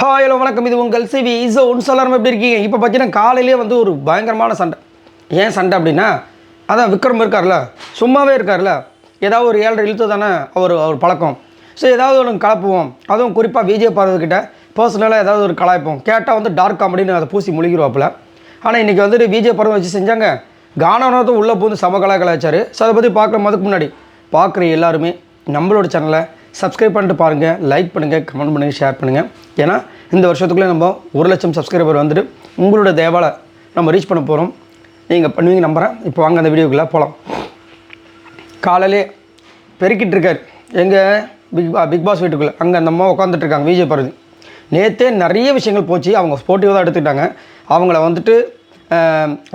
Hi hello வணக்கம். இது உங்கள் சிவி ஒன்று சொல்லாமல் எப்படி இருக்கீங்க? இப்போ பார்த்தீங்கன்னா காலையிலே வந்து ஒரு பயங்கரமான சண்டை. ஏன் சண்டை அப்படின்னா, அதான் விக்ரம் இருக்கார்ல, சும்மாவே இருக்கார்ல, ஏதாவது ஒரு 7.5 இழுத்து தானே அவர் பழக்கம். ஸோ ஏதாவது ஒன்று கலப்புவோம், அதுவும் குறிப்பாக விஜய் பார்வதிக்கிட்ட பர்சனலாக ஏதாவது ஒரு கலாய்ப்போம். கேட்டால் வந்து டார்க் காமெடின்னு அதை பூசி முழுகிடுவாப்பில். ஆனால் இன்றைக்கி வந்துட்டு விஜய் பார்வதி வச்சு செஞ்சாங்க. கானவனத்தை உள்ளே போந்து கலாய்ச்சார். ஸோ அதை பற்றி பார்க்குறதுக்கு முன்னாடி பார்க்குற எல்லாருமே நம்மளோட சேனலை சப்ஸ்கிரைப் பண்ணிட்டு பாருங்கள், லைக் பண்ணுங்கள், கமெண்ட் பண்ணுங்கள், ஷேர் பண்ணுங்கள். ஏன்னா இந்த வருஷத்துக்குள்ளே நம்ம 1 லட்சம் சப்ஸ்கிரைபர் வந்துட்டு உங்களோட தேவாலை நம்ம ரீச் பண்ண போகிறோம். நீங்கள் பண்ணுவீங்க நம்புகிறேன். இப்போ வாங்க அந்த வீடியோக்குள்ளே போகலாம். காலையிலே பெருக்கிட்டு இருக்கார் எங்கள் பிக் பாஸ் வீட்டுக்குள்ளே. அங்கே அந்த அம்மா உட்காந்துட்ருக்காங்க விஜய் பார்வதி. நேற்றே நிறைய விஷயங்கள் போச்சு. அவங்க ஸ்போர்ட்டிவாக தான் எடுத்துக்கிட்டாங்க. அவங்கள வந்துட்டு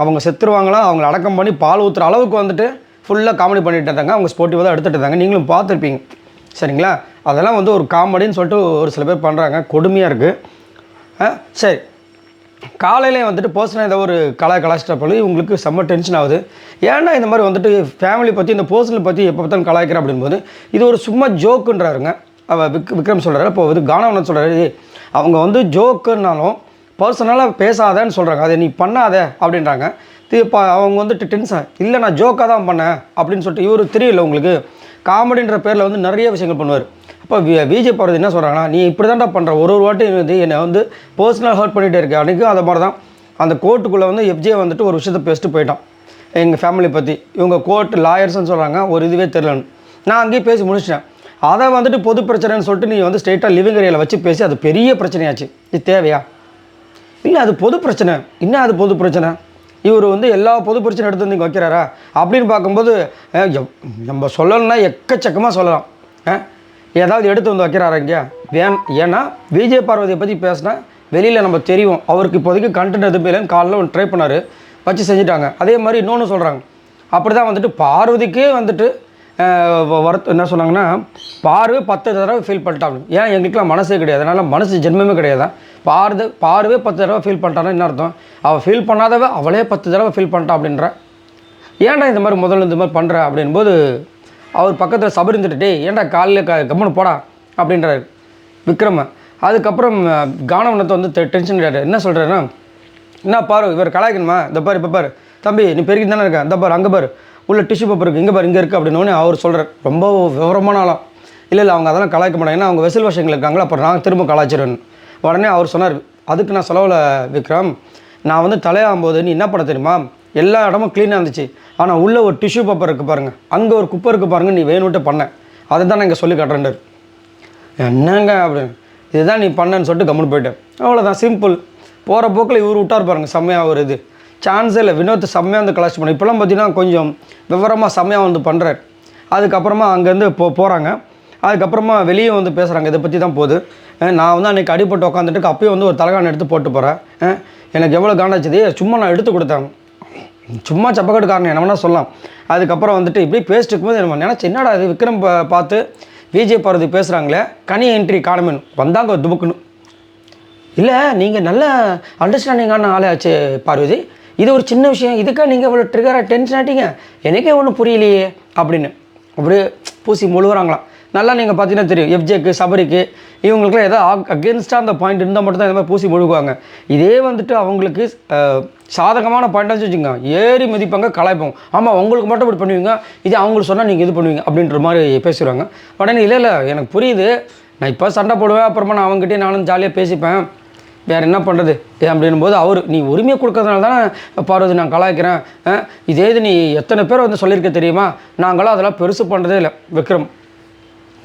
அவங்க செத்துருவாங்களாம், அவங்கள அடக்கம் பண்ணி பால் ஊற்றுற அளவுக்கு வந்துட்டு ஃபுல்லாக காமெடி பண்ணிட்டு இருந்தாங்க. அவங்க ஸ்போர்ட்டிவாக தான் எடுத்துகிட்டு இருந்தாங்க. நீங்களும் பார்த்துருப்பீங்க சரிங்களா? அதெல்லாம் வந்து ஒரு காமெடின்னு சொல்லிட்டு ஒரு சில பேர் பண்ணுறாங்க. கொடுமையாக இருக்குது. சரி, காலையிலே வந்துட்டு பர்சனலாக ஏதோ ஒரு கலாய்ச்சிட்ட போல இவங்களுக்கு செம்ம டென்ஷன் ஆகுது. ஏன்னா இந்த மாதிரி வந்துட்டு ஃபேமிலி பற்றி இந்த பர்சனல் பற்றி எப்போ பார்த்தாலும் கலாய்க்கிறேன் அப்படின்போது இது ஒரு சும்மா ஜோக்குன்றாருங்க. விக்ரம் சொல்கிறாரு. இப்போ வந்து கானவன் சொல்கிறாரு, அவங்க வந்து ஜோக்குன்னாலும் பர்சனலாக பேசாதேன்னு சொல்கிறாங்க, அதை நீ பண்ணாத அப்படின்றாங்க. இப்போ அவங்க வந்துட்டு டென்ஷன் இல்லை, நான் ஜோக்காக தான் பண்ணேன் அப்படின்னு சொல்லிட்டு இவர் தெரியல உங்களுக்கு. காமெடின்ற பேரில் வந்து நிறைய விஷயங்கள் பண்ணுவார். அப்போ விஜய் பார்வதி என்ன சொல்கிறாங்கன்னா, நீ இப்படி தான்டா பண்ணுற, ஒரு வாட்டி வந்து என்னை வந்து பர்சனல் ஹர்ட் பண்ணிகிட்டே இருக்கேன். அன்றைக்கும் அதை மாதிரி தான் அந்த கோர்ட்டுக்குள்ளே வந்து எஃப்ஜே வந்துட்டு ஒரு விஷயத்தை பேசிட்டு போயிட்டான் எங்கள் ஃபேமிலி பற்றி. இவங்க கோர்ட் லாயர்ஸ்ன்னு சொல்கிறாங்க, ஒரு இதுவே தெரியலன்னு. நான் அங்கேயே பேசி முடிச்சிட்டேன். அதை வந்துட்டு பொது பிரச்சனைன்னு சொல்லிட்டு நீ வந்து ஸ்ட்ரெயிட்டாக லிவிங் ஏரியாவில் வச்சு பேசி அது பெரிய பிரச்சனையாச்சு. இது தேவையா? இல்லை, அது பொது பிரச்சனை. இன்னும் அது பொது பிரச்சனை. இவர் வந்து எல்லா பொது பிரச்சனை எடுத்து வந்து இங்கே வைக்கிறாரா அப்படின்னு பார்க்கும்போது நம்ம சொல்லணும்னா எக்கச்சக்கமாக சொல்லலாம். ஏதாவது எடுத்து வந்து வைக்கிறாரா இங்கே ஏன்னா விஜய் பார்வதியை பற்றி பேசினா வெளியில் நம்ம தெரியும். அவருக்கு இப்போதைக்கு கண்டென்ட் எதுவும் இல்லைன்னு காலையில் ஒன்று ட்ரை பண்ணார், வச்சு செஞ்சுட்டாங்க. அதே மாதிரி இன்னொன்று சொல்கிறாங்க. அப்படி தான் வந்துட்டு பார்வதிக்கே வந்துட்டு என்ன சொன்னாங்கன்னா, பார்வை 10 தடவை ஃபீல் பண்ணிட்டாங்க. ஏன் எங்களுக்குலாம் மனசே கிடையாது, அதனால் மனசு ஜென்மமே கிடையாது. பார்வை 10 தடவை ஃபீல் பண்ணிட்டான்னா என்ன அர்த்தம்? அவள் ஃபீல் பண்ணாதவ அவளே 10 தடவை ஃபீல் பண்ணிட்டா அப்படின்ற. ஏன்டா இந்த மாதிரி முதல்ல இந்த மாதிரி பண்ணுற அப்படின்போது அவர் பக்கத்தில் சபர் இருந்துட்டு, ஏன்டா காலையில் கம்மனு போடா அப்படின்றாரு விக்ரம. அதுக்கப்புறம் கானவனத்தை வந்து டென்ஷன் கிடையாது. என்ன சொல்கிறாருன்னா, என்ன பாரு இவர் கலாய்க்கணுமா, இந்த பாரு இப்போ பாரு தம்பி நீ பெருக்கி தானே இருக்கேன், இந்த பாரு அங்கே பாரு உள்ள டிஷ்யூ பேப்பர் இருக்குது, இங்கே பாரு இங்கே இருக்குது அப்படின்னு அவர் சொல்கிறார். ரொம்ப விவரமான ஆளாம். இல்லை அவங்க அதெல்லாம் கலாய்க்க மாட்டாங்க, ஏன்னா அவங்க வெசல் வசங்கள் இருக்காங்களா, அப்புறம் நான் திரும்ப கலாய்ச்சிடுவேன். உடனே அவர் சொன்னார், அதுக்கு நான் சொல்லவில்ல விக்ரம், நான் வந்து தலையாகும்போது நீ என்ன பண்ண தெரியுமா, எல்லா இடமும் க்ளீனாக இருந்துச்சு, ஆனால் உள்ளே ஒரு டிஷ்யூ பேப்பர் இருக்குது பாருங்கள், அங்கே ஒரு குப்பை இருக்குது பாருங்கள், நீ வேணும்ட்டு பண்ணேன், அதை தான் நான் இங்கே சொல்லி காட்டுறேன்டார். என்னங்க அப்படின்னு, இதுதான் நீ பண்ணேன்னு சொல்லிட்டு கம்முன்னு போயிட்டேன். அவ்வளோதான், சிம்பிள். போகிற போக்கில் இவர் விட்டார் பாருங்கள், செம்மையாக ஒரு இது சான்ஸே இல்லை. வினோத் செம்மையாக வந்து கலாய்ச்சி பண்ண. இப்போலாம் பார்த்தீங்கன்னா கொஞ்சம் விவரமாக செம்மையாக வந்து பண்ணுறாரு. அதுக்கப்புறமா அங்கேருந்து போகிறாங்க. அதுக்கப்புறமா வெளியே வந்து பேசுகிறாங்க, இதை பற்றி தான் போகுது. நான் வந்து அன்றைக்கி அடிப்பட்டு உட்காந்துட்டு அப்பயும் வந்து ஒரு தலைகாணி எடுத்து போட்டு போகிறேன். எனக்கு எவ்வளோ காண்டாச்சுது, சும்மா நான் எடுத்து கொடுத்தேன், சும்மா சப்பக்கட்டு காரணம் என்ன வேணால் சொல்லலாம். அதுக்கப்புறம் வந்துட்டு இப்படி பேசிட்டு இருக்கும்போது நம்ம நினச்சி, என்னடா இது விக்ரம் பார்த்து விஜய் பார்வதி பேசுகிறாங்களே, கனி என்ட்ரி காணமேனு வந்தாங்க துபுக்குன்னு. இல்லை நீங்கள் நல்ல அண்டர்ஸ்டாண்டிங்கான ஆளே ஆச்சு பார்வதி, இது ஒரு சின்ன விஷயம், இதுக்காக நீங்கள் இவ்வளோ ட்ரிகராக டென்ஷன் ஆகிட்டீங்க, எனக்கே ஒன்றும் புரியலையே அப்படின்னு அப்படியே பூசி முழுகிறாங்களாம். நல்லா நீங்கள் பார்த்தீங்கன்னா தெரியும், எஃப்ஜேக்கு சபரிக்கு இவங்களுக்குலாம் ஏதாவது அகேன்ஸ்டாக அந்த பாயிண்ட் இருந்தால் மட்டும் தான் இந்த மாதிரி பூசி முழுகுவாங்க. இதே வந்துட்டு அவங்களுக்கு சாதகமான பாயிண்டாக வச்சுங்க ஏறி மிதிப்பாங்க, கலாய்ப்பாங்க. ஆமாம் உங்களுக்கு மட்டும் இப்படி பண்ணுவீங்க, இது அவங்களுக்கு சொன்னால் நீங்கள் இது பண்ணுவீங்க அப்படின்ற மாதிரி பேசிடுவாங்க. உடனே இல்லை எனக்கு புரியுது, நான் இப்போ சண்டை போடுவேன், அப்புறமா நான் அவங்ககிட்டே நானும் ஜாலியாக பேசிப்பேன், வேறு என்ன பண்ணுறது அப்படின்னும் போது அவர், நீ உரிமையை கொடுக்கறதுனால தானே பார்வதி நான் கலாய்க்கிறேன், இதே இது நீ எத்தனை பேர் வந்து சொல்லியிருக்க தெரியுமா, நாங்களாம் அதெல்லாம் பெருசு பண்ணுறதே இல்லை. விக்ரம்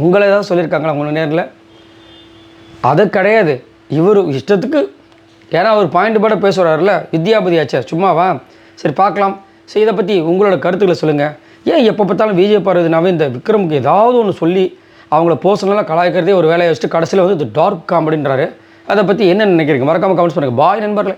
உங்களை ஏதாவது சொல்லியிருக்காங்களா உங்களுக்கு நேரில்? அது கிடையாது. இவர் இஷ்டத்துக்கு, ஏன்னா அவர் பாயிண்ட் பாட பேசுகிறாருல, வித்யாபதி ஆச்சா சும்மாவா? சரி பார்க்கலாம். சரி, இதை பற்றி உங்களோட கருத்துக்களை சொல்லுங்கள். ஏன் எப்போ பார்த்தாலும் விஜய் பார்வதினாவே இந்த விக்ரமுக்கு ஏதாவது ஒன்று சொல்லி அவங்கள பர்சனலாக கலாய்க்கிறதே ஒரு வேலையை வச்சுட்டு கடைசியில் வந்து இது டார்க் காமெடின்றாரு. அதை பற்றி என்ன நினைக்கிறீங்க? மறக்காமல் கமெண்ட்ஸ் பண்ணுங்கள். பாய் நண்பர்களே.